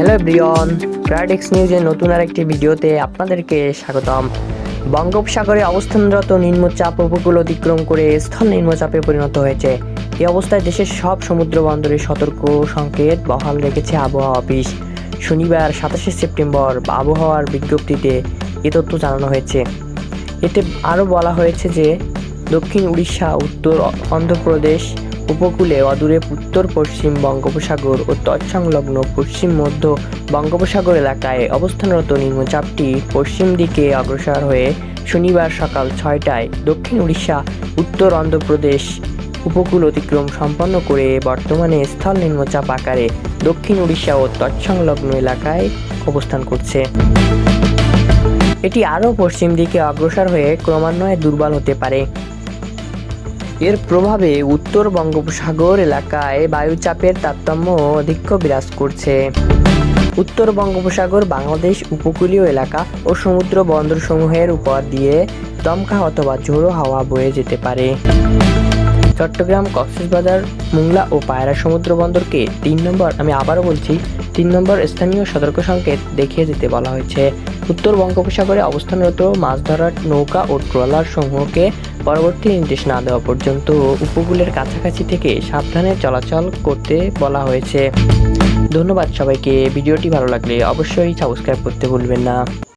Hello everyone, ট্রাডেক্স নিউজের নতুন আরেকটি ভিডিওতে আপনাদেরকে স্বাগতম। বঙ্গোপসাগরে অবস্থানরত নিম্নচাপ উপকূল অতিক্রম করে স্থল নিম্নচাপে পরিণত হয়েছে। এই অবস্থায় দেশের সব সমুদ্র বন্দরে সতর্ক সংকেত বহাল রেখেছে আবহাওয়া অফিস। শনিবার 27শে সেপ্টেম্বর আবহাওয়ার বিজ্ঞপ্তিতে এ তথ্য জানানো হয়েছে। এতে আরও বলা হয়েছে যে দক্ষিণ উড়িষ্যা, উত্তর অন্ধ্রপ্রদেশ উপকূলে অদূরে উত্তর পশ্চিম বঙ্গোপসাগর ও তৎসংলগ্ন পশ্চিম মধ্য বঙ্গোপসাগর এলাকায় অবস্থানরত নিম্নচাপটি পশ্চিম দিকে অগ্রসর হয়ে শনিবার সকাল 6টায় দক্ষিণ উড়িষ্যা, উত্তর অন্ধ্রপ্রদেশ উপকূল অতিক্রম সম্পন্ন করে বর্তমানে স্থল নিম্নচাপ আকারে দক্ষিণ উড়িষ্যা ও তৎসংলগ্ন এলাকায় অবস্থান করছে। এটি আরও পশ্চিম দিকে অগ্রসর হয়ে ক্রমান্বয়ে দুর্বল হতে পারে। এর প্রভাবে উত্তর বঙ্গোপসাগর এলাকায় বায়ুচাপের তারতম্য আধিক্য বিরাজ করছে। উত্তর বঙ্গোপসাগর, বাংলাদেশ উপকূলীয় এলাকা ও সমুদ্র বন্দরসমূহের উপর দিয়ে দমকা অথবা ঝোড়ো হাওয়া বয়ে যেতে পারে। চট্টগ্রাম, কক্সবাজার, মোংলা ও পায়রা সমুদ্র বন্দরকে 3 নম্বর স্থানীয় সতর্ক সংকেত দেখিয়ে দিতে বলা হয়েছে। উত্তর বঙ্গোপসাগরে অবস্থানরত মাছ ধরার নৌকা ও ট্রলার সমূহকে পরবর্তী নির্দেশ না দেওয়া পর্যন্ত উপকূলের কাছাকাছি থেকে সাবধানে চলাচল করতে বলা হয়েছে। ধন্যবাদ সবাইকে। ভিডিওটি ভালো লাগলে অবশ্যই সাবস্ক্রাইব করতে ভুলবেন না।